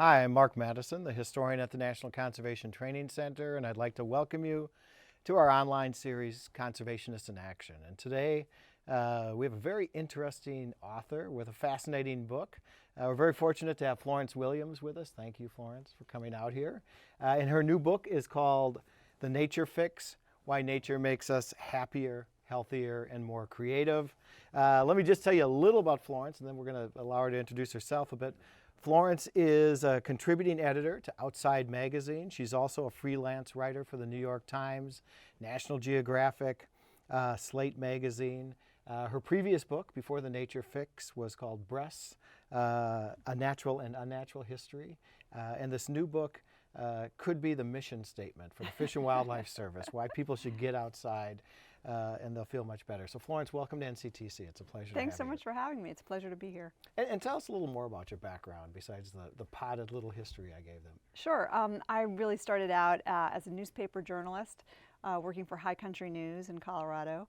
Hi, I'm Mark Madison, the historian at the National Conservation Training Center, and I'd like to welcome you to our online series, Conservationists in Action. And today we have a very interesting author with a fascinating book. We're very fortunate to have Florence Williams with us. Thank you, Florence, for coming out here. And her new book is called The Nature Fix: Why Nature Makes Us Happier, Healthier, and More Creative. Let me just tell you a little about Florence, and then we're going to allow her to introduce herself a bit. Florence is a contributing editor to Outside Magazine. She's also a freelance writer for the New York Times, National Geographic, Slate Magazine. Her previous book, before The Nature Fix, was called Breasts, A Natural and Unnatural History. And this new book could be the mission statement for the Fish and Wildlife Service, why people should get outside and they'll feel much better. So Florence, welcome to NCTC. It's a pleasure Thanks to have so much for having me. It's a pleasure to be here. And tell us a little more about your background besides the potted little history I gave them. Sure. I really started out as a newspaper journalist working for High Country News in Colorado.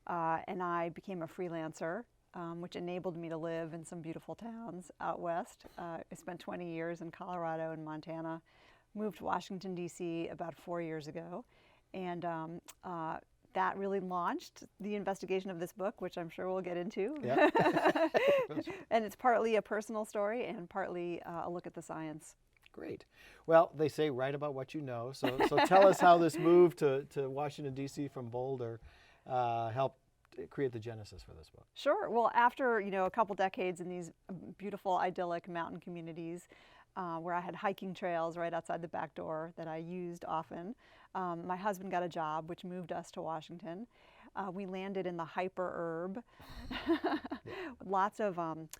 And I became a freelancer, which enabled me to live in some beautiful towns out west. I spent 20 years in Colorado and Montana, moved to Washington, D.C. about 4 years ago. And that really launched the investigation of this book, which I'm sure we'll get into. Yep. And it's partly a personal story and partly a look at the science. Great. Well, they say write about what you know. So tell us how this move to Washington, D.C. from Boulder helped create the genesis for this book. Sure. Well, after a couple decades in these beautiful, idyllic mountain communities, where I had hiking trails right outside the back door that I used often. My husband got a job, which moved us to Washington. We landed in the hyper-urb. Lots of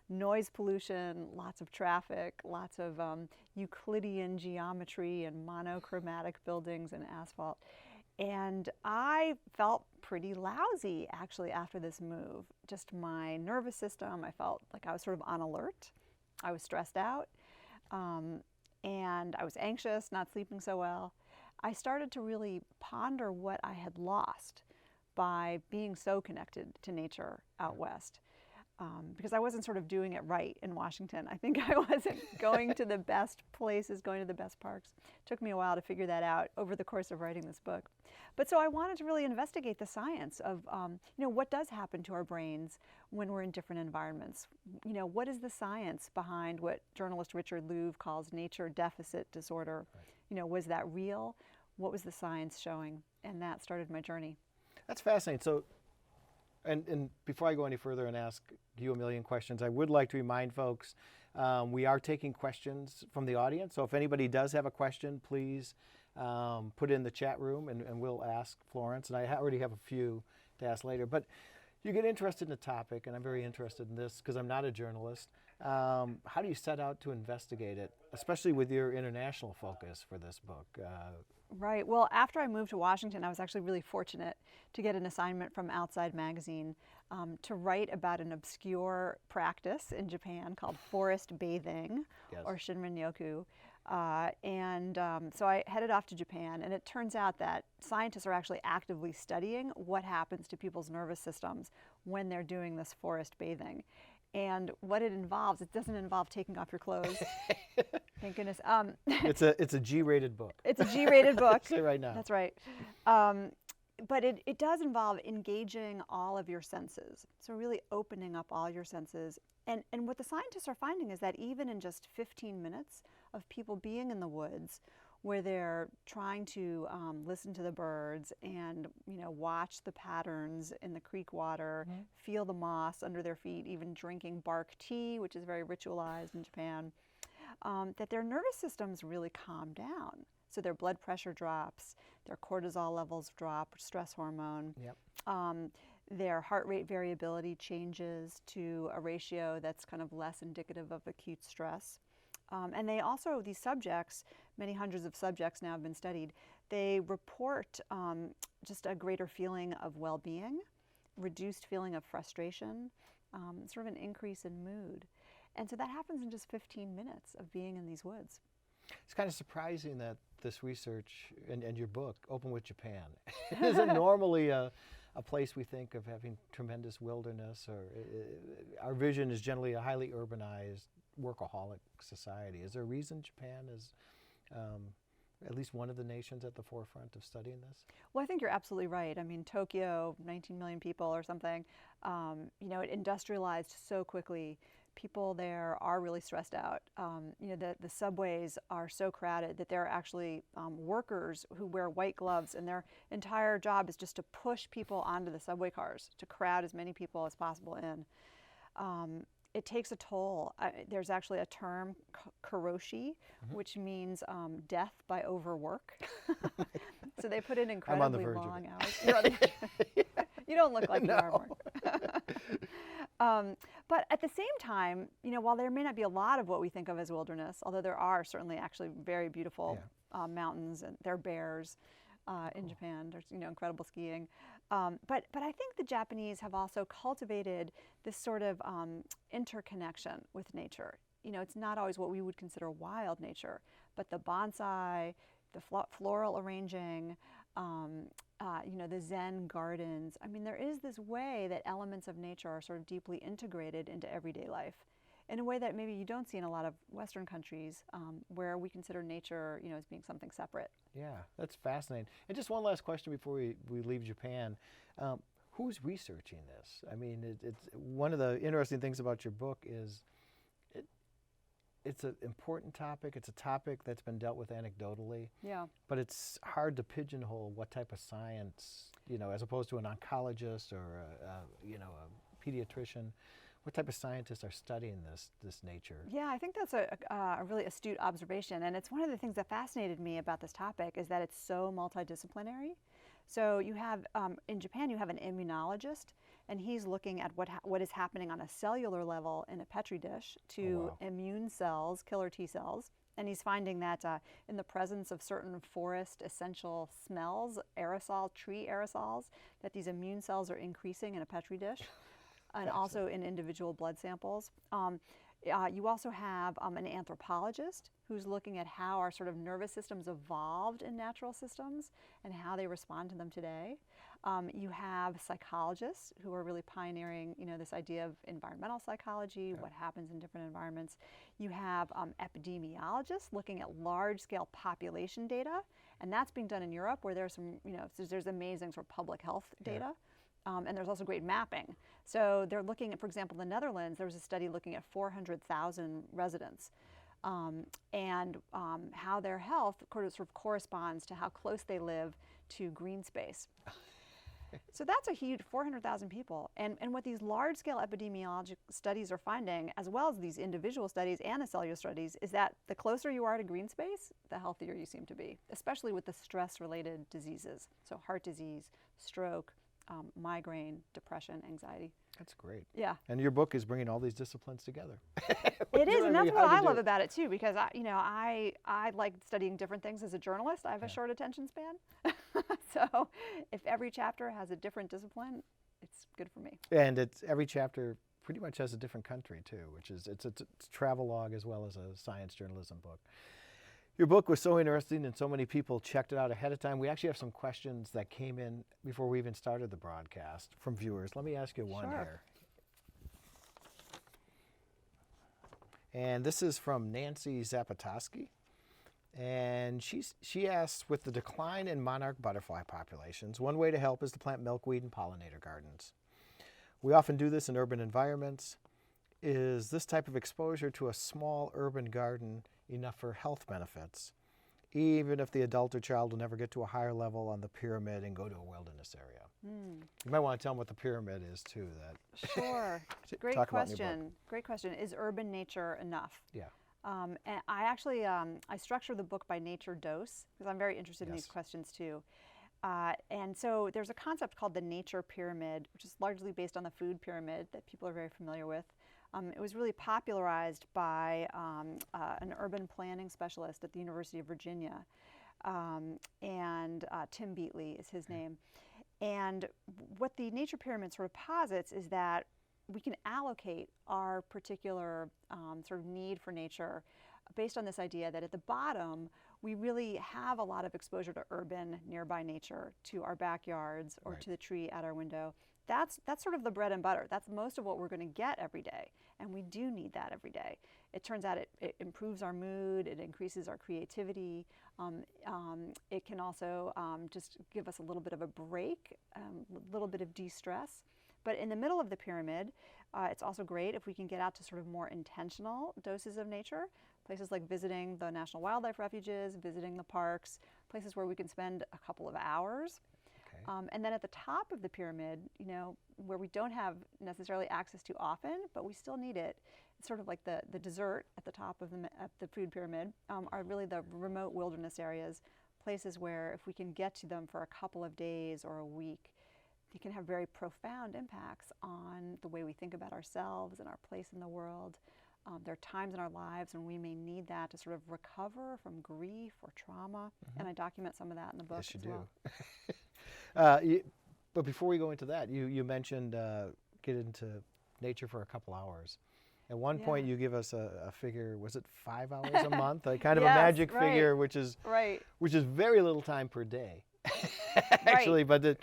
noise pollution, lots of traffic, lots of Euclidean geometry and monochromatic buildings and asphalt. And I felt pretty lousy, actually, after this move. Just my nervous system, I felt like I was sort of on alert. I was stressed out. And I was anxious, not sleeping so well. I started to really ponder what I had lost by being so connected to nature out west. Because I wasn't sort of doing it right in Washington. I think I wasn't going to the best places, going to the best parks. It took me a while to figure that out over the course of writing this book. But so I wanted to really investigate the science of, what does happen to our brains when we're in different environments? What is the science behind what journalist Richard Louv calls nature deficit disorder? Right. Was that real? What was the science showing? And that started my journey. That's fascinating. So, and before I go any further and ask you a million questions, I would like to remind folks we are taking questions from the audience. So if anybody does have a question, please put it in the chat room and we'll ask Florence. And I already have a few to ask later. But you get interested in the topic, and I'm very interested in this because I'm not a journalist. How do you set out to investigate it, especially with your international focus for this book? Right. Well, after I moved to Washington, I was actually really fortunate to get an assignment from Outside Magazine to write about an obscure practice in Japan called forest bathing, yes, or Shinrin-yoku. So I headed off to Japan, and it turns out that scientists are actually actively studying what happens to people's nervous systems when they're doing this forest bathing. And what it involves, it doesn't involve taking off your clothes. Thank goodness. It's a G-rated book. It's a G-rated book. Say right now. That's right. But it does involve engaging all of your senses. So really opening up all your senses. And what the scientists are finding is that even in just 15 minutes of people being in the woods, where they're trying to listen to the birds and watch the patterns in the creek water, mm-hmm, feel the moss under their feet, even drinking bark tea, which is very ritualized in Japan, that their nervous systems really calm down. So their blood pressure drops, their cortisol levels drop, stress hormone. Yep. Their heart rate variability changes to a ratio that's kind of less indicative of acute stress. And they also, these subjects, many hundreds of subjects now have been studied, they report just a greater feeling of well-being, reduced feeling of frustration, sort of an increase in mood. And so that happens in just 15 minutes of being in these woods. It's kind of surprising that this research and your book open with Japan. Isn't normally a place we think of having tremendous wilderness, or our vision is generally a highly urbanized workaholic society. Is there a reason Japan is at least one of the nations at the forefront of studying this? Well, I think you're absolutely right. I mean, Tokyo, 19 million people or something, it industrialized so quickly. People there are really stressed out. The subways are so crowded that there are actually workers who wear white gloves, and their entire job is just to push people onto the subway cars, to crowd as many people as possible in. It takes a toll. There's actually a term, karoshi, which means death by overwork. So they put in incredibly long hours. You're on the verge of it. You don't look like you are, Mark. But at the same time, while there may not be a lot of what we think of as wilderness, although there are certainly actually very beautiful mountains, and there are bears in Japan. There's incredible skiing. But I think the Japanese have also cultivated this sort of interconnection with nature. It's not always what we would consider wild nature, but the bonsai, the floral arranging, the Zen gardens. I mean, there is this way that elements of nature are sort of deeply integrated into everyday life in a way that maybe you don't see in a lot of Western countries where we consider nature, as being something separate. Yeah, that's fascinating. And just one last question before we leave Japan. Who's researching this? I mean, it's one of the interesting things about your book is it's an important topic. It's a topic that's been dealt with anecdotally. Yeah. But it's hard to pigeonhole what type of science, as opposed to an oncologist or a pediatrician. What type of scientists are studying this nature? Yeah, I think that's a really astute observation, and it's one of the things that fascinated me about this topic is that it's so multidisciplinary. So you have, in Japan, you have an immunologist, and he's looking at what is happening on a cellular level in a Petri dish to immune cells, killer T cells, and he's finding that in the presence of certain forest essential smells, tree aerosols, that these immune cells are increasing in a Petri dish. And also in individual blood samples. You also have an anthropologist who's looking at how our sort of nervous systems evolved in natural systems and how they respond to them today. You have psychologists who are really pioneering, this idea of environmental psychology, what happens in different environments. You have epidemiologists looking at large-scale population data, and that's being done in Europe, where there's some, there's amazing sort of public health data. And there's also great mapping. So they're looking at, for example, the Netherlands, there was a study looking at 400,000 residents and how their health sort of corresponds to how close they live to green space. So that's a huge 400,000 people. And what these large-scale epidemiologic studies are finding, as well as these individual studies and the cellular studies, is that the closer you are to green space, the healthier you seem to be, especially with the stress-related diseases. So heart disease, stroke, migraine, depression, anxiety. That's great. Yeah. And your book is bringing all these disciplines together. It is, and that's what I love about it too, because I like studying different things as a journalist. I have a short attention span. So if every chapter has a different discipline, it's good for me. And every chapter pretty much has a different country too, which is it's a travel log as well as a science journalism book. Your book was so interesting and so many people checked it out ahead of time. We actually have some questions that came in before we even started the broadcast from viewers. Let me ask you one here. And this is from Nancy Zapatoski. And she asks, with the decline in monarch butterfly populations, one way to help is to plant milkweed and pollinator gardens. We often do this in urban environments. Is this type of exposure to a small urban garden enough for health benefits, even if the adult or child will never get to a higher level on the pyramid and go to a wilderness area? You might want to tell them what the pyramid is too. Sure. Great question. Great question. Is urban nature enough? Yeah. And I actually, I structure the book by nature dose, because I'm very interested in these questions too. And so there's a concept called the nature pyramid, which is largely based on the food pyramid that people are very familiar with. It was really popularized by an urban planning specialist at the University of Virginia, and Tim Beatley is his name. And what the nature pyramid sort of posits is that we can allocate our particular sort of need for nature based on this idea that at the bottom, we really have a lot of exposure to urban nearby nature, to our backyards or to the tree at our window. That's sort of the bread and butter. That's most of what we're going to get every day. and we do need that every day. It turns out it improves our mood, it increases our creativity. It can also just give us a little bit of a break, a little bit of de-stress. But in the middle of the pyramid, it's also great if we can get out to sort of more intentional doses of nature. Places like visiting the National Wildlife Refuges, visiting the parks, places where we can spend a couple of hours. Okay. And then at the top of the pyramid, you know, where we don't have necessarily access to often, but we still need it, it's sort of like the dessert at the top of the food pyramid, are really the remote wilderness areas, places where if we can get to them for a couple of days or a week, they can have very profound impacts on the way we think about ourselves and our place in the world. There are times in our lives when we may need that to sort of recover from grief or trauma, and I document some of that in the book Yes, you as do. well. But before we go into that, you mentioned get into nature for a couple hours. At one point, you give us a figure. Was it 5 hours a month? Like kind of a Yes, magic right. figure, which is very little time per day. Actually, but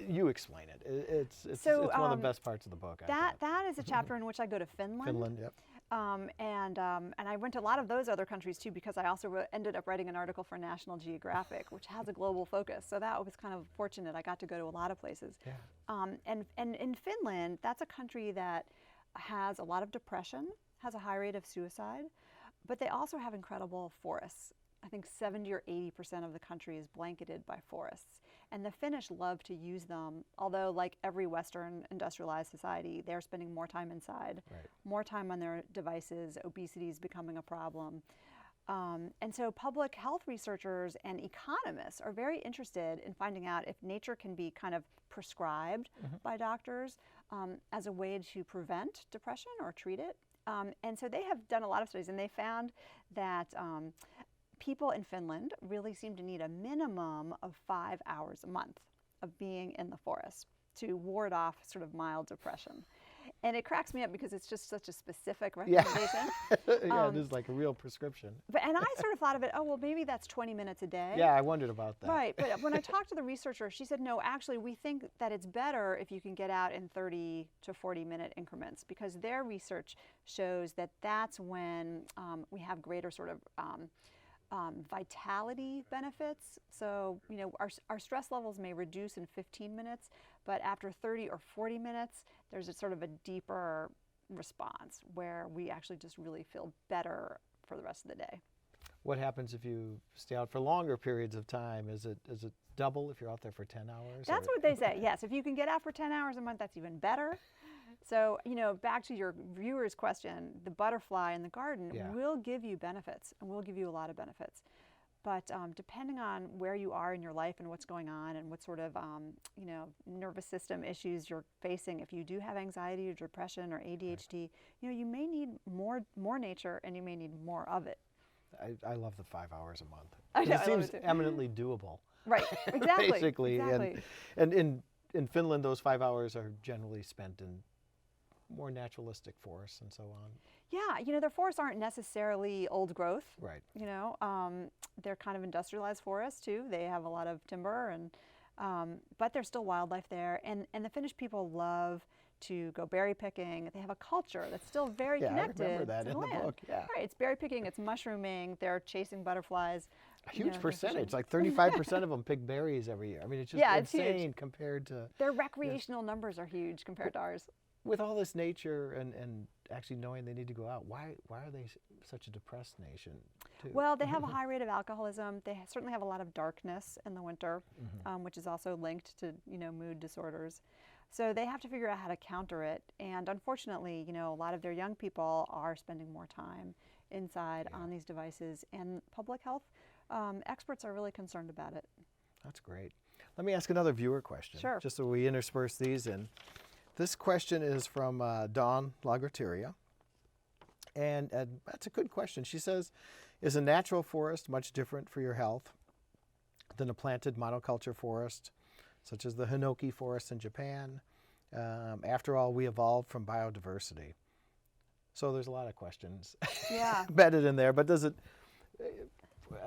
you explain it. It's one of the best parts of the book. That is a chapter in which I go to Finland. Finland, yep. And I went to a lot of those other countries too, because I also ended up writing an article for National Geographic, which has a global focus. So that was kind of fortunate. I got to go to a lot of places. Yeah. And in Finland, that's a country that has a lot of depression, has a high rate of suicide, but they also have incredible forests. I think 70 or 80% of the country is blanketed by forests. And the Finnish love to use them, although like every Western industrialized society, they're spending more time inside, more time on their devices. Obesity is becoming a problem. And so public health researchers and economists are very interested in finding out if nature can be kind of prescribed by doctors as a way to prevent depression or treat it. And so they have done a lot of studies, and they found that people in Finland really seem to need a minimum of 5 hours a month of being in the forest to ward off sort of mild depression. And it cracks me up because it's just such a specific recommendation. Yeah, it is like a real prescription. And I sort of thought of it, oh, well, maybe that's 20 minutes a day. Yeah, I wondered about that. Right, but when I talked to the researcher, she said, no, actually, we think that it's better if you can get out in 30 to 40-minute increments, because their research shows that that's when we have greater sort of vitality benefits. So, you know, our stress levels may reduce in 15 minutes, but after 30 or 40 minutes, there's a sort of a deeper response where we actually just really feel better for the rest of the day. What happens if you stay out for longer periods of time? Is it double if you're out there for 10 hours? That's what they say, yes. If you can get out for 10 hours a month, that's even better. So, you know, back to your viewer's question, the butterfly in the garden will give you benefits, and will give you a lot of benefits. But depending on where you are in your life and what's going on and what sort of, you know, nervous system issues you're facing, if you do have anxiety or depression or ADHD, you know, you may need more nature, and you may need more of it. I love the 5 hours a month. I know, it seems eminently doable. Right, exactly. Basically. Exactly. And in Finland, those 5 hours are generally spent in more naturalistic forests and so on. Yeah, you know, their forests aren't necessarily old growth. Right. You know, they're kind of industrialized forests too. They have a lot of timber, and but there's still wildlife there. And the Finnish people love to go berry picking. They have a culture that's still very connected. I remember that to in the land. book. Yeah. Right, it's berry picking, it's mushrooming, they're chasing butterflies. A huge percentage, like 35% of them pick berries every year. I mean, it's just insane compared to... Their recreational numbers are huge compared to ours. With all this nature and actually knowing they need to go out, why are they such a depressed nation, too? Well, they have a high rate of alcoholism. They certainly have a lot of darkness in the winter, which is also linked to, you know, mood disorders. So they have to figure out how to counter it. And unfortunately, you know, a lot of their young people are spending more time inside on these devices, and public health experts are really concerned about it. That's great. Let me ask another viewer question, just so we intersperse these in. This question is from Dawn Lagrateria, and that's a good question. She says, is a natural forest much different for your health than a planted monoculture forest, such as the Hinoki forest in Japan? After all, we evolved from biodiversity. So there's a lot of questions embedded in there, but does it,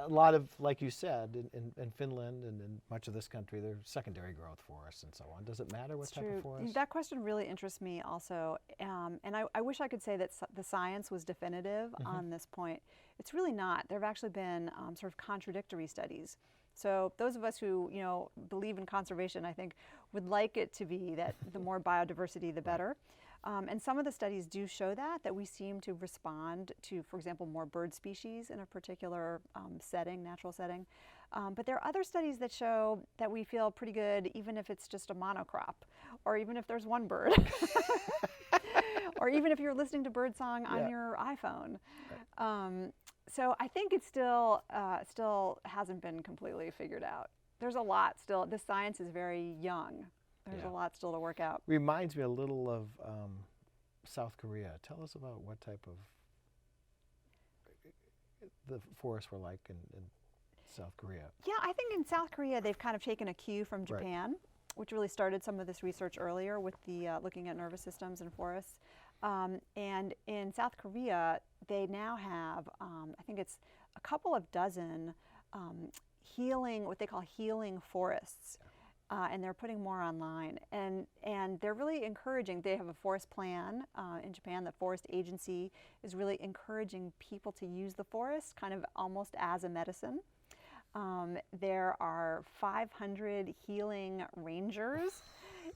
a lot of, like you said, in Finland and in much of this country, there's secondary growth forests and so on. Does it matter what type of forest? That question really interests me also. And I wish I could say that the science was definitive on this point. It's really not. There have actually been sort of contradictory studies. So those of us who, believe in conservation, I think, would like it to be that the more biodiversity, the better. And some of the studies do show that we seem to respond to, for example, more bird species in a particular setting, natural setting. But there are other studies that show that we feel pretty good even if it's just a monocrop, or even if there's one bird, or even if you're listening to birdsong on your iPhone. So I think it still hasn't been completely figured out. There's a lot still. The science is very young. There's a lot still to work out. Reminds me a little of South Korea. Tell us about what type of the forests were like in South Korea. Yeah, I think in South Korea they've kind of taken a cue from Japan, which really started some of this research earlier with the looking at nervous systems and forests. And in South Korea, they now have, I think it's a couple of dozen what they call healing forests. And they're putting more online, and they're really encouraging. They have a forest plan in Japan. The forest agency is really encouraging people to use the forest kind of almost as a medicine. There are 500 healing rangers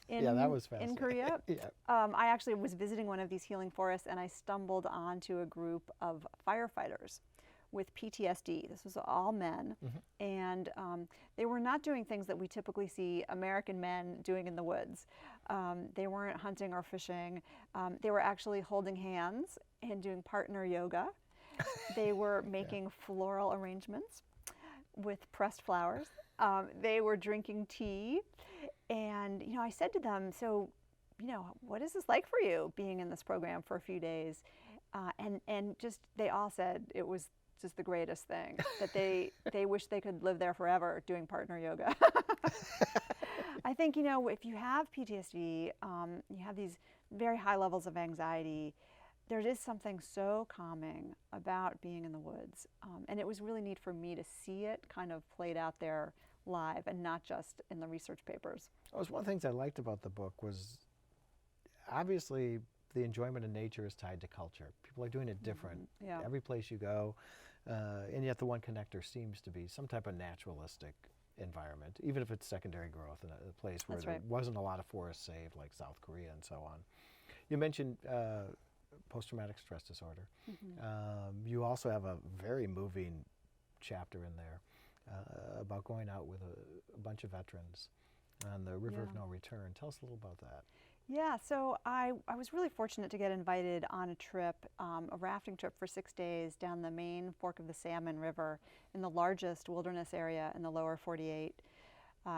in Korea. I actually was visiting one of these healing forests, and I stumbled onto a group of firefighters with PTSD. This was all men, and they were not doing things that we typically see American men doing in the woods. They weren't hunting or fishing. They were actually holding hands and doing partner yoga. They were making floral arrangements with pressed flowers. They were drinking tea, and I said to them, so, what is this like for you, being in this program for a few days? And just they all said it was just the greatest thing, that they wish they could live there forever doing partner yoga. I think, if you have PTSD, you have these very high levels of anxiety, there is something so calming about being in the woods. And it was really neat for me to see it kind of played out there live and not just in the research papers. One of the things I liked about the book was obviously the enjoyment of nature is tied to culture. People are doing it different. Every place you go. And yet the one connector seems to be some type of naturalistic environment, even if it's secondary growth in a place where there wasn't a lot of forests saved, like South Korea and so on. You mentioned post-traumatic stress disorder. You also have a very moving chapter in there about going out with a bunch of veterans on the River of No Return. Tell us a little about that. Yeah, so I was really fortunate to get invited on a trip, a rafting trip for 6 days down the main fork of the Salmon River in the largest wilderness area in the lower 48.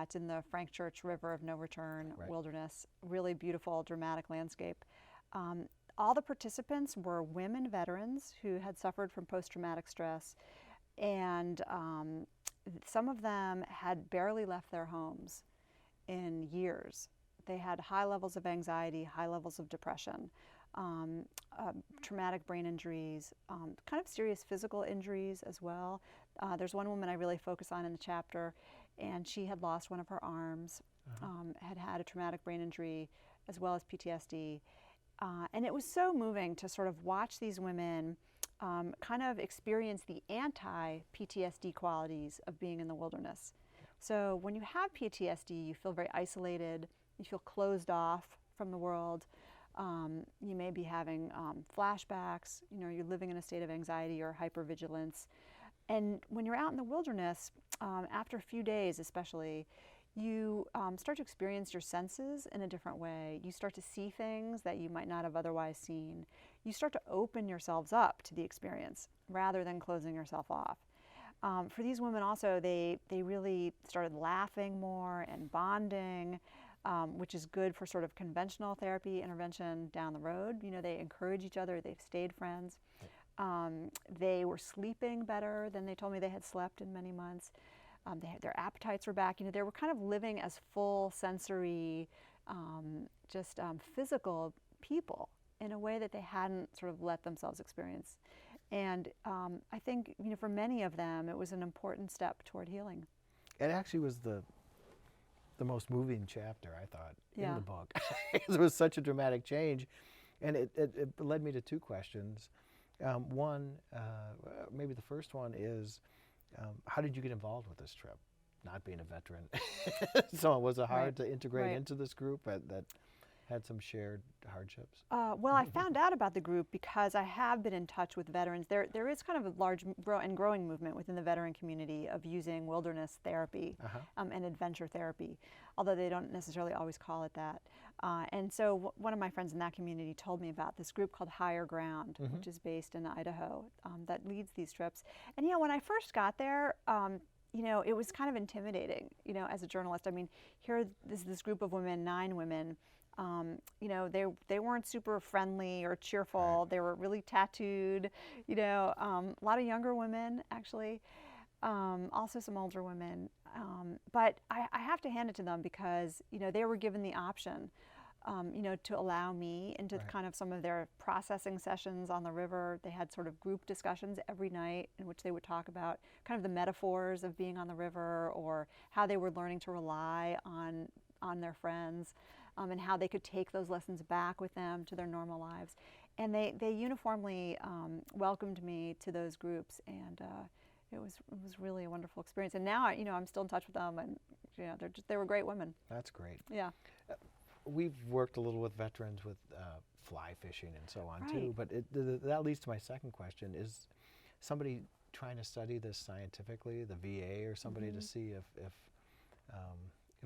It's in the Frank Church River of No Return wilderness. Really beautiful, dramatic landscape. All the participants were women veterans who had suffered from post-traumatic stress, and some of them had barely left their homes in years. They had high levels of anxiety, high levels of depression, traumatic brain injuries, kind of serious physical injuries as well. There's one woman I really focus on in the chapter, and she had lost one of her arms, had had a traumatic brain injury as well as PTSD. And it was so moving to sort of watch these women kind of experience the anti-PTSD qualities of being in the wilderness. So when you have PTSD, you feel very isolated. You feel closed off from the world. You may be having flashbacks. You're living in a state of anxiety or hypervigilance. And when you're out in the wilderness, after a few days especially, you start to experience your senses in a different way. You start to see things that you might not have otherwise seen. You start to open yourselves up to the experience rather than closing yourself off. For these women also, they really started laughing more and bonding, which is good for sort of conventional therapy intervention down the road. They encourage each other. They've stayed friends. They were sleeping better than they told me they had slept in many months. Their appetites were back. They were kind of living as full sensory, physical people in a way that they hadn't sort of let themselves experience. And I think, for many of them, it was an important step toward healing. It actually was the most moving chapter, I thought, in Yeah. the book. It was such a dramatic change. And it led me to two questions. One, maybe the first one is, how did you get involved with this trip? Not being a veteran. So was it hard to integrate into this group that had some shared hardships? Well, I found out about the group because I have been in touch with veterans. There is kind of a large and growing movement within the veteran community of using wilderness therapy and adventure therapy, although they don't necessarily always call it that. And so one of my friends in that community told me about this group called Higher Ground, which is based in Idaho, that leads these trips. And when I first got there, it was kind of intimidating, as a journalist. I mean, here is this group of women, 9 women. They weren't super friendly or cheerful. They were really tattooed, a lot of younger women, actually, also some older women. But I have to hand it to them because, they were given the option, to allow me into kind of some of their processing sessions on the river. They had sort of group discussions every night in which they would talk about kind of the metaphors of being on the river, or how they were learning to rely on their friends. And how they could take those lessons back with them to their normal lives. And they uniformly welcomed me to those groups, and it was really a wonderful experience. And now I'm still in touch with them, and they were great women. That's great. Yeah. We've worked a little with veterans with fly fishing and so on too, but that leads to my second question. Is somebody trying to study this scientifically, the VA or somebody, to see if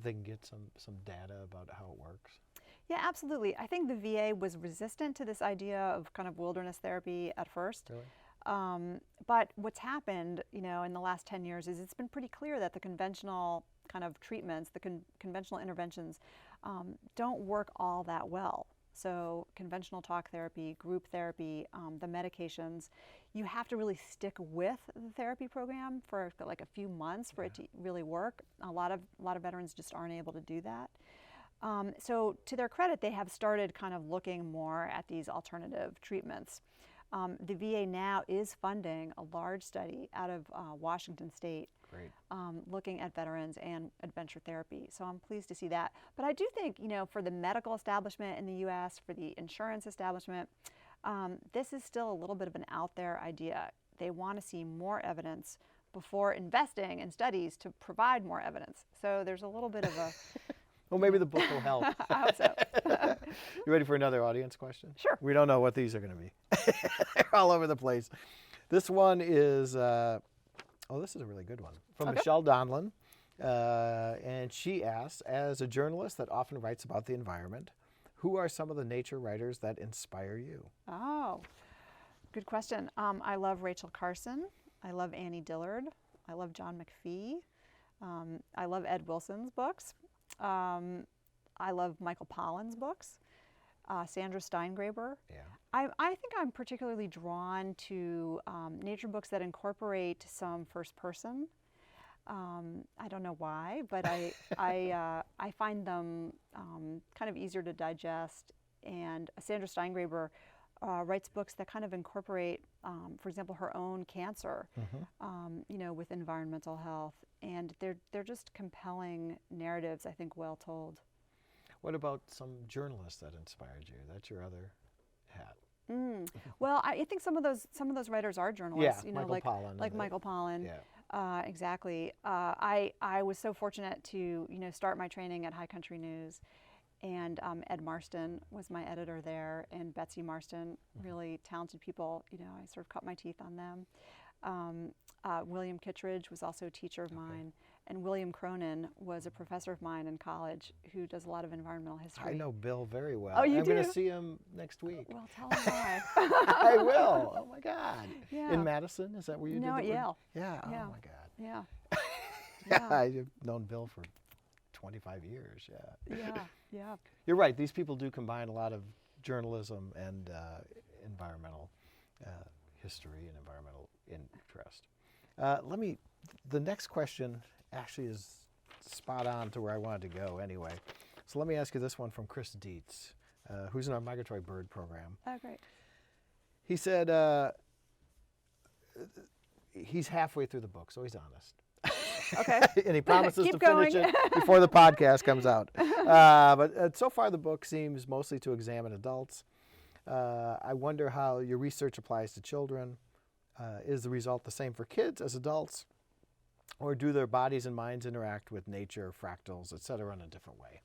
they can get some data about how it works? Yeah, absolutely. I think the VA was resistant to this idea of kind of wilderness therapy at first. Really? But what's happened, in the last 10 years is it's been pretty clear that the conventional kind of treatments, the conventional interventions, don't work all that well. So conventional talk therapy, group therapy, the medications, you have to really stick with the therapy program for like a few months for it to really work. A lot of veterans just aren't able to do that. So to their credit, they have started kind of looking more at these alternative treatments. The VA now is funding a large study out of Washington State. Great. Looking at veterans and adventure therapy. So I'm pleased to see that. But I do think, for the medical establishment in the U.S., for the insurance establishment, this is still a little bit of an out there idea. They want to see more evidence before investing in studies to provide more evidence. So there's a little bit of a... Well, maybe the book will help. I hope so. You ready for another audience question? Sure. We don't know what these are going to be. They're all over the place. This one is, this is a really good one. From Michelle Donlin. And she asks, as a journalist that often writes about the environment, who are some of the nature writers that inspire you? Oh, good question. I love Rachel Carson. I love Annie Dillard. I love John McPhee. I love Ed Wilson's books. I love Michael Pollan's books. Sandra Steingraber. Yeah. I think I'm particularly drawn to nature books that incorporate some first person. I don't know why, but I find them kind of easier to digest. And Sandra Steingraber writes books that kind of incorporate, for example, her own cancer, with environmental health. And they're just compelling narratives, I think, well told. What about some journalists that inspired you? That's your other hat. Well, I think some of those writers are journalists. Yeah, Michael Pollan. Like Michael Pollan. Yeah. Exactly. I was so fortunate to start my training at High Country News, and Ed Marston was my editor there, and Betsy Marston, really talented people. I sort of cut my teeth on them. William Kittredge was also a teacher of mine, and William Cronin was a professor of mine in college who does a lot of environmental history. I know Bill very well. Oh, you do? I'm going to see him next week. Well, tell him why. I will. Oh my God. Yeah. In Madison? Is that where you did No, it? at Yale. Yeah. Yeah. Oh my God. Yeah. Yeah. I've known Bill for 25 years. Yeah. Yeah. Yeah. You're right. These people do combine a lot of journalism and environmental history and environmental interest. The next question actually is spot on to where I wanted to go anyway. So let me ask you this one from Chris Dietz, who's in our migratory bird program. Oh, great. He said, he's halfway through the book, so he's honest. Okay. And he promises Keep to finish going. it before the podcast comes out. But so far the book seems mostly to examine adults. I wonder how your research applies to children. Is the result the same for kids as adults? Or do their bodies and minds interact with nature, fractals, et cetera, in a different way?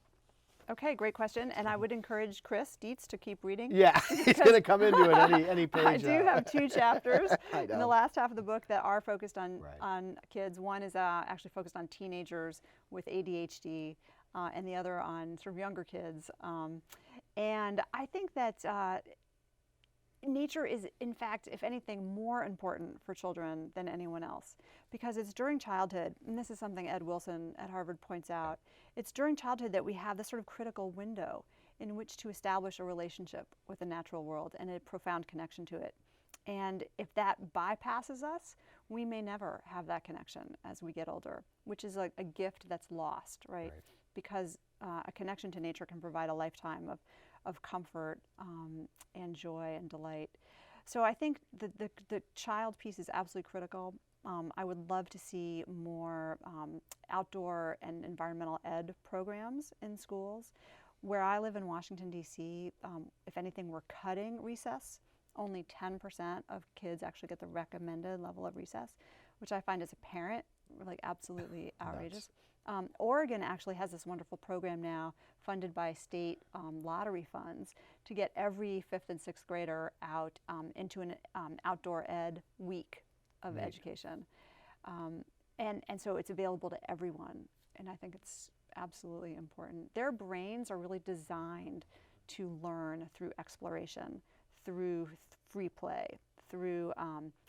Okay, great question. And I would encourage Chris Dietz to keep reading. Yeah, he's going to come into it any page. I do have 2 chapters I in the know. last half of the book that are focused on, Right. on kids. One is actually focused on teenagers with ADHD, and the other on sort of younger kids. And I think that nature is, in fact, if anything, more important for children than anyone else, because it's during childhood, and this is something Ed Wilson at Harvard points out, it's during childhood that we have this sort of critical window in which to establish a relationship with the natural world and a profound connection to it. And if that bypasses us, we may never have that connection as we get older, which is like a gift that's lost, right? Because a connection to nature can provide a lifetime of comfort and joy and delight. So I think the child piece is absolutely critical. I would love to see more outdoor and environmental ed programs in schools. Where I live in Washington, D.C., if anything, we're cutting recess. Only 10% of kids actually get the recommended level of recess, which I find as a parent like absolutely outrageous. Oregon actually has this wonderful program now funded by state lottery funds to get every 5th and 6th grader out into an outdoor ed week of education. And so it's available to everyone, and I think it's absolutely important. Their brains are really designed to learn through exploration, through free play, through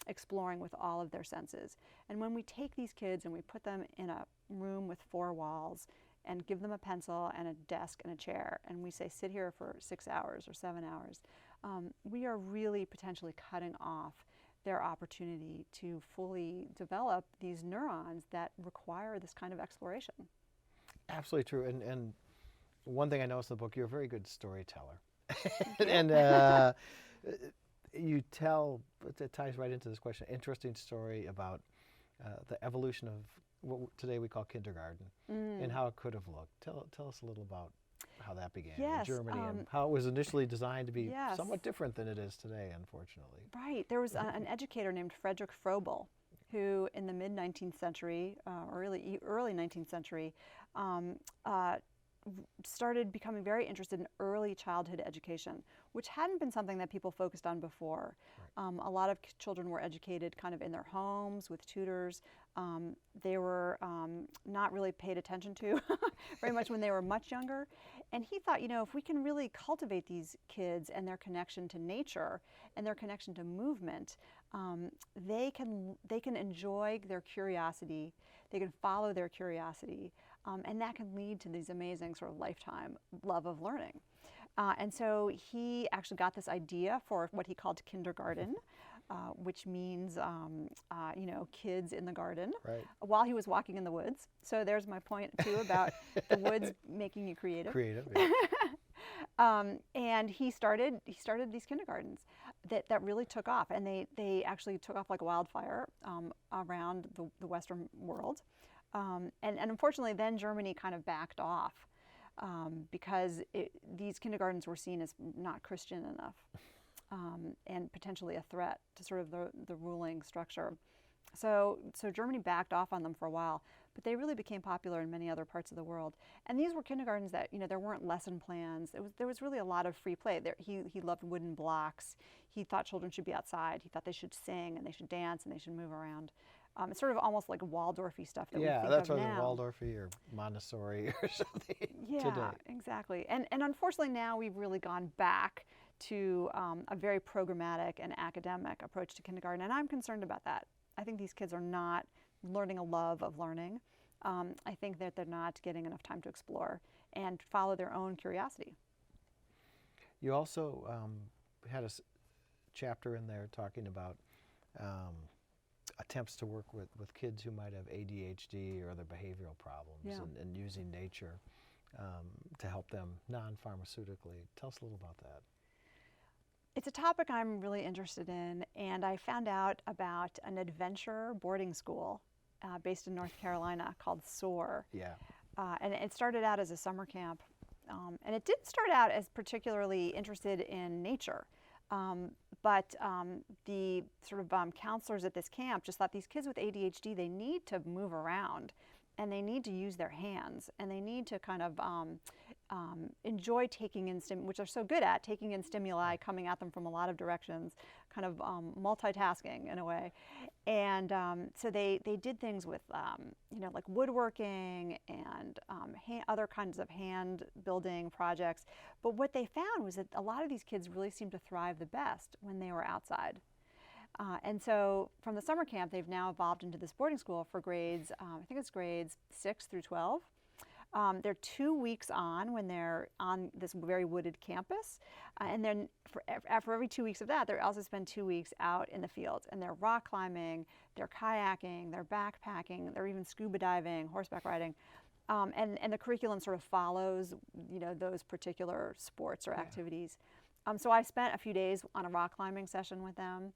exploring with all of their senses. And when we take these kids and we put them in a room with 4 walls and give them a pencil and a desk and a chair, and we say, sit here for 6 hours or 7 hours, we are really potentially cutting off their opportunity to fully develop these neurons that require this kind of exploration. Absolutely true. And one thing I noticed in the book, you're a very good storyteller. And you tell, it ties right into this question, interesting story about the evolution of what today we call kindergarten and how it could have looked. Tell us a little about how that began in Germany and how it was initially designed to be somewhat different than it is today, unfortunately. Right. There was an educator named Frederick Froebel who in the mid-19th century, or early 19th century, started becoming very interested in early childhood education, which hadn't been something that people focused on before. A lot of children were educated kind of in their homes with tutors. They were not really paid attention to very much when they were much younger. And he thought, you know, if we can really cultivate these kids and their connection to nature and their connection to movement, they can enjoy their curiosity, they can follow their curiosity, and that can lead to these amazing sort of lifetime love of learning. And so he actually got this idea for what he called kindergarten, which means, you know, kids in the garden while he was walking in the woods. So there's my point too about the woods making you creative. And he started these kindergartens that really took off, and they actually took off like wildfire around the Western world. And unfortunately, then Germany kind of backed off because these kindergartens were seen as not Christian enough and potentially a threat to sort of the ruling structure. So Germany backed off on them for a while, but they really became popular in many other parts of the world. And these were kindergartens that, you know, there weren't lesson plans. There was really a lot of free play. He loved wooden blocks. He thought children should be outside. He thought they should sing and they should dance and they should move around. It's sort of almost like Waldorfy stuff that we think of now. Yeah, that's what Waldorfy or Montessori or something today. Exactly. And unfortunately now we've really gone back to a very programmatic and academic approach to kindergarten, and I'm concerned about that. I think these kids are not learning a love of learning. I think that they're not getting enough time to explore and follow their own curiosity. You also had a chapter in there talking about attempts to work with kids who might have ADHD or other behavioral problems and using nature to help them non-pharmaceutically. Tell us a little about that. It's a topic I'm really interested in, and I found out about an adventure boarding school based in North Carolina called SOAR. Yeah. And it started out as a summer camp. And it didn't start out as particularly interested in nature. But the sort of counselors at this camp just thought these kids with ADHD, they need to move around and they need to use their hands and they need to kind of enjoy taking in, which they're so good at, taking in stimuli coming at them from a lot of directions, kind of multitasking in a way. And so they did things with, like woodworking and other kinds of hand building projects. But what they found was that a lot of these kids really seemed to thrive the best when they were outside. And so from the summer camp, they've now evolved into this boarding school for grades, I think it's grades 6 through 12. They're 2 weeks on when they're on this very wooded campus. And then for every 2 weeks of that, they also spend 2 weeks out in the fields. And they're rock climbing, they're kayaking, they're backpacking, they're even scuba diving, horseback riding. And the curriculum sort of follows, those particular sports or activities. So I spent a few days on a rock climbing session with them.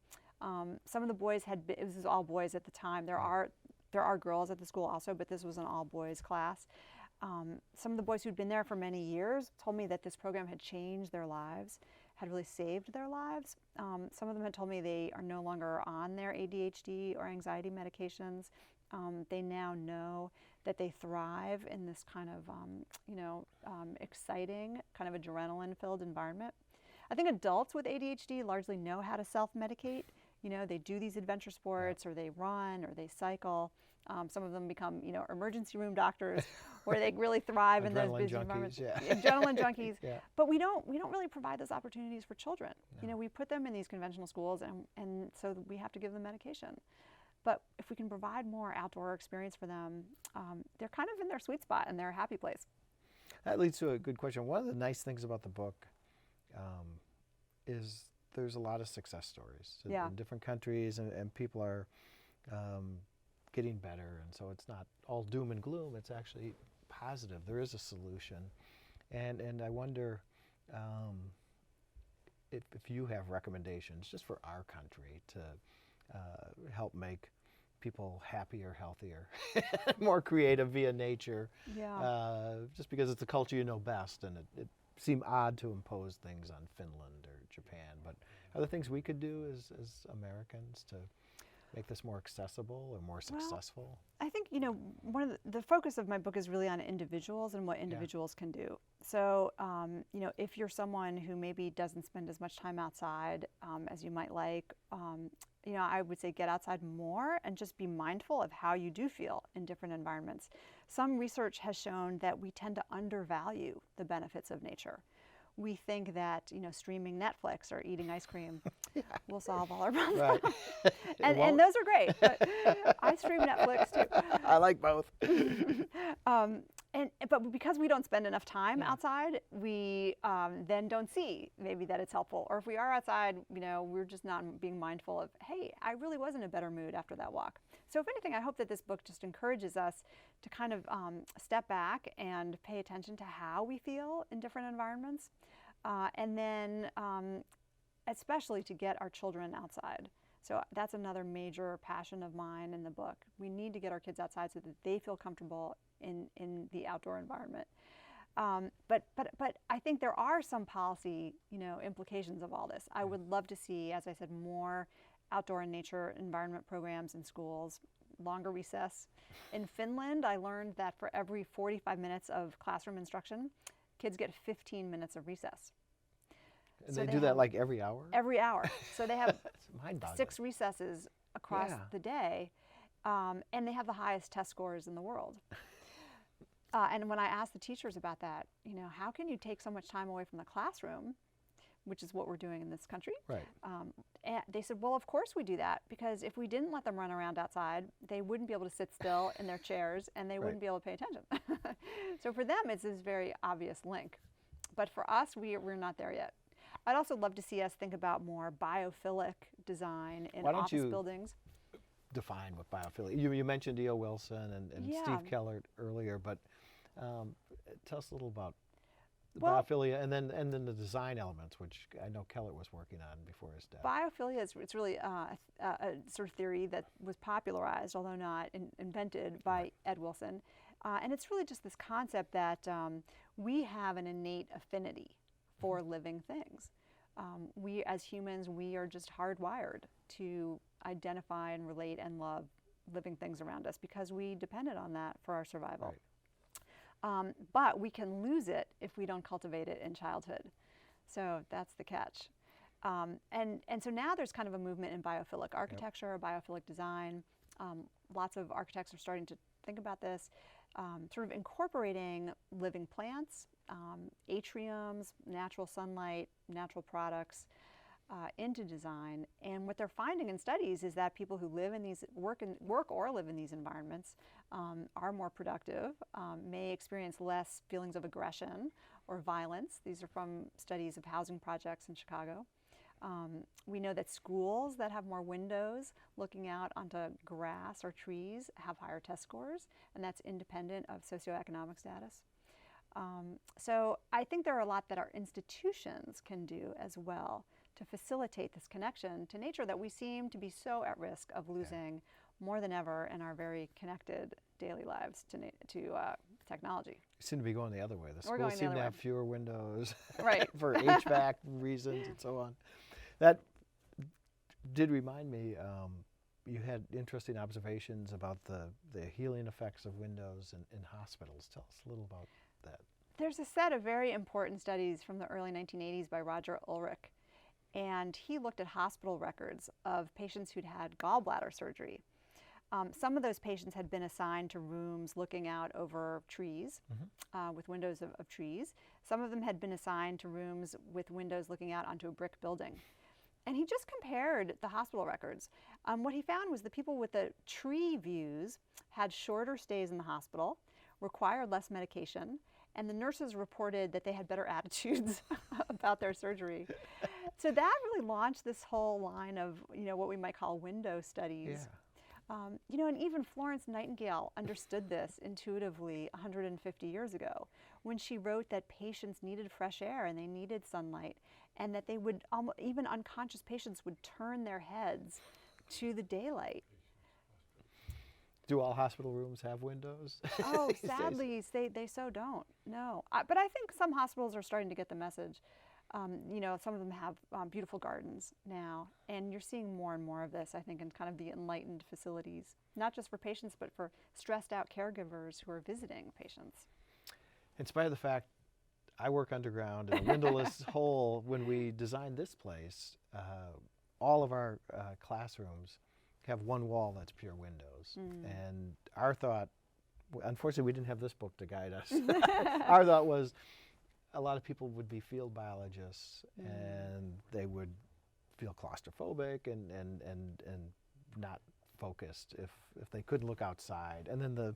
Some of the boys this was all boys at the time. There are girls at the school also, but this was an all boys class. Some of the boys who'd been there for many years told me that this program had changed their lives, had really saved their lives. Some of them had told me they are no longer on their ADHD or anxiety medications. They now know that they thrive in this kind of, exciting, kind of adrenaline-filled environment. I think adults with ADHD largely know how to self-medicate. They do these adventure sports, or they run, or they cycle. Some of them become, emergency room doctors, where they really thrive in those busy environments. Adrenaline junkies. Yeah. But we don't really provide those opportunities for children. No. We put them in these conventional schools, and so we have to give them medication. But if we can provide more outdoor experience for them, they're kind of in their sweet spot and they're a happy place. That leads to a good question. One of the nice things about the book is there's a lot of success stories in different countries, and people are getting better, and so it's not all doom and gloom. It's actually positive. There is a solution, and I wonder if you have recommendations just for our country to help make people happier, healthier, more creative via nature. Yeah. Just because it's the culture you know best, and it seemed odd to impose things on Finland or Japan. But are there things we could do as Americans to make this more accessible or more successful? I think, one of the focus of my book is really on individuals and what individuals can do. So, if you're someone who maybe doesn't spend as much time outside as you might like, I would say get outside more and just be mindful of how you do feel in different environments. Some research has shown that we tend to undervalue the benefits of nature. We think that, streaming Netflix or eating ice cream will solve all our problems. Right. and those are great, but I stream Netflix too. I like both. But because we don't spend enough time outside, we then don't see maybe that it's helpful. Or if we are outside, we're just not being mindful of, hey, I really was in a better mood after that walk. So if anything, I hope that this book just encourages us to kind of step back and pay attention to how we feel in different environments. And then especially to get our children outside. So that's another major passion of mine in the book. We need to get our kids outside so that they feel comfortable in the outdoor environment. But I think there are some policy, implications of all this. I would love to see, as I said, more outdoor and nature environment programs in schools, longer recess. In Finland, I learned that for every 45 minutes of classroom instruction, kids get 15 minutes of recess. And So they they do that have- like every hour? Every hour. So they have It's mind-boggling. 6 recesses across Yeah. the day, and they have the highest test scores in the world. And when I asked the teachers about that, how can you take so much time away from the classroom, which is what we're doing in this country? Right. And they said, well, of course we do that, because if we didn't let them run around outside, they wouldn't be able to sit still in their chairs, and they wouldn't be able to pay attention. So for them, it's this very obvious link. But for us, we're not there yet. I'd also love to see us think about more biophilic design in Why don't office you buildings. Define what biophilic. You mentioned E.O. Wilson and Yeah. Steve Keller earlier, but tell us a little about The Well, biophilia, and then the design elements, which I know Keller was working on before his death. biophilia it's really a sort of theory that was popularized, although not invented, by Right. Ed Wilson. And it's really just this concept that we have an innate affinity for living things. We, as humans, we are just hardwired to identify and relate and love living things around us because we depended on that for our survival. Right. But we can lose it if we don't cultivate it in childhood. So that's the catch. And so now there's kind of a movement in biophilic architecture, biophilic design. Lots of architects are starting to think about this, sort of incorporating living plants, atriums, natural sunlight, natural products into design. And what they're finding in studies is that people who live in these, work or live in these environments are more productive, may experience less feelings of aggression or violence. These are from studies of housing projects in Chicago. We know that schools that have more windows looking out onto grass or trees have higher test scores, and that's independent of socioeconomic status. So I think there are a lot that our institutions can do as well to facilitate this connection to nature that we seem to be so at risk of losing more than ever in our very connected daily lives to technology. We seem to be going the other way. The We're going schools the seem other to way. have fewer windows Right. for HVAC reasons and so on. That did remind me, you had interesting observations about the healing effects of windows in hospitals. Tell us a little about that. There's a set of very important studies from the early 1980s by Roger Ulrich, and he looked at hospital records of patients who'd had gallbladder surgery. Some of those patients had been assigned to rooms looking out over trees, with windows of trees. Some of them had been assigned to rooms with windows looking out onto a brick building. And he just compared the hospital records. What he found was the people with the tree views had shorter stays in the hospital, required less medication, and the nurses reported that they had better attitudes about their surgery. So that really launched this whole line of, what we might call window studies. Yeah. And even Florence Nightingale understood this intuitively 150 years ago when she wrote that patients needed fresh air and they needed sunlight, and that they would, even unconscious patients would turn their heads to the daylight. Do all hospital rooms have windows? Oh, these days? sadly, they so don't. No, but I think some hospitals are starting to get the message. Some of them have beautiful gardens now, and you're seeing more and more of this, I think, in kind of the enlightened facilities, not just for patients, but for stressed out caregivers who are visiting patients. In spite of the fact I work underground in a windowless hole, when we designed this place, all of our classrooms have one wall that's pure windows. And our thought, unfortunately we didn't have this book to guide us, our thought was a lot of people would be field biologists and they would feel claustrophobic and not focused if they couldn't look outside. And then the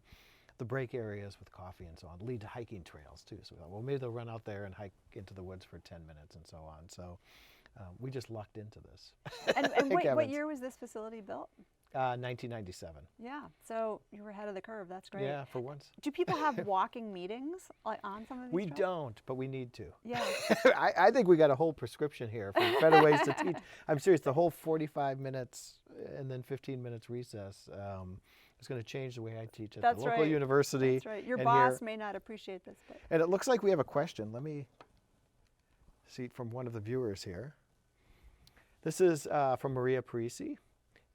break areas with coffee and so on lead to hiking trails too. So we thought, well, maybe they'll run out there and hike into the woods for 10 minutes and so on. So we just lucked into this. And what year was this facility built? 1997. Yeah, so you were ahead of the curve. That's great. Yeah, for once. Do people have walking meetings on some of these We trails? don't, but we need to. Yeah. I think we got a whole prescription here for better ways to teach. I'm serious, the whole 45 minutes and then 15 minutes recess is going to change the way I teach at the local university. That's right. Your and boss here. may not appreciate this, but. And it looks like we have a question. Let me see from one of the viewers here. This is from Maria Parisi.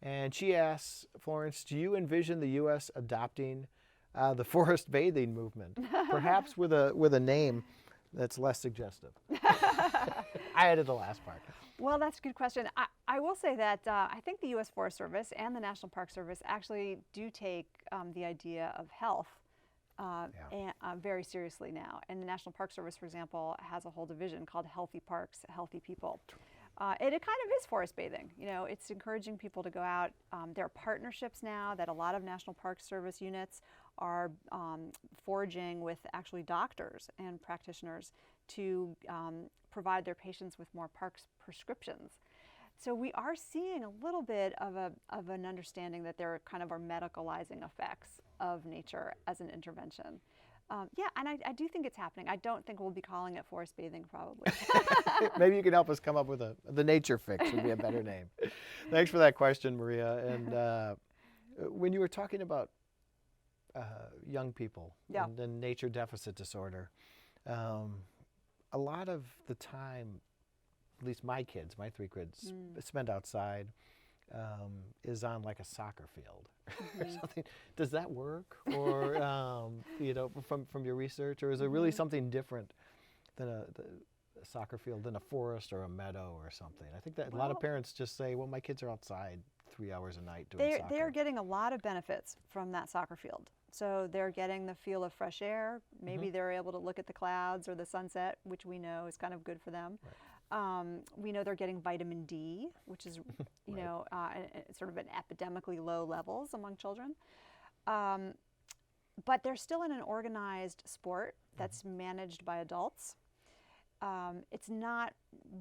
And she asks, Florence, do you envision the U.S. adopting the forest bathing movement, perhaps with a name that's less suggestive? I added the last part. Well, that's a good question. I will say that I think the U.S. Forest Service and the National Park Service actually do take the idea of health very seriously now. And the National Park Service, for example, has a whole division called Healthy Parks, Healthy People. It kind of is forest bathing. It's encouraging people to go out. There are partnerships now that a lot of National Park Service units are forging with actually doctors and practitioners to provide their patients with more parks prescriptions. So we are seeing a little bit of an understanding that there kind of are medicalizing effects of nature as an intervention. Yeah, and I do think it's happening. I don't think we'll be calling it forest bathing probably. Maybe you can help us come up with the nature fix would be a better name. Thanks for that question, Maria. And when you were talking about young people Yeah. and nature deficit disorder, a lot of the time, at least my kids, my 3 kids, spend outside is on like a soccer field or something. Does that work, or from your research, or is it really something different than a soccer field, than a forest or a meadow or something? I think that a lot of parents just say, well, my kids are outside 3 hours a night doing soccer. They're getting a lot of benefits from that soccer field. So they're getting the feel of fresh air. Maybe they're able to look at the clouds or the sunset, which we know is kind of good for them. Right. We know they're getting vitamin D, which is, sort of an epidemically low levels among children. But they're still in an organized sport that's managed by adults. It's not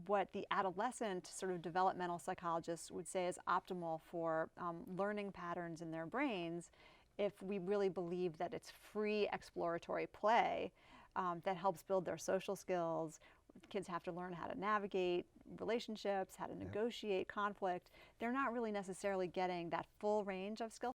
what the adolescent sort of developmental psychologists would say is optimal for learning patterns in their brains, if we really believe that it's free exploratory play that helps build their social skills. Kids have to learn how to navigate relationships, how to negotiate conflict. They're not really necessarily getting that full range of skill